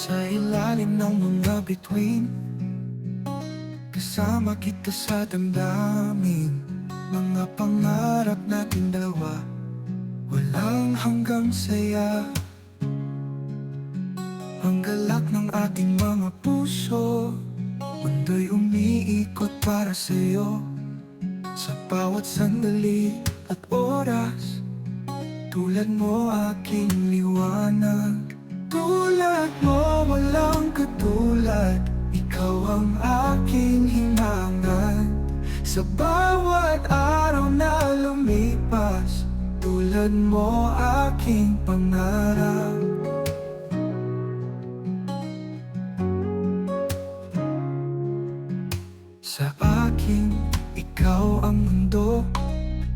Sa ilalim ng mga bituin, kasama kita sa damdamin. Mga pangarap natin dalawa, walang hanggang saya. Ang galak ng ating mga puso, mundo'y umiikot para sa'yo. Sa bawat sandali at oras, tulad mo aking liwanag. Tulad mo walang katulad, ikaw ang aking himangan. Sa bawat araw na lumipas, tulad mo aking pangarap.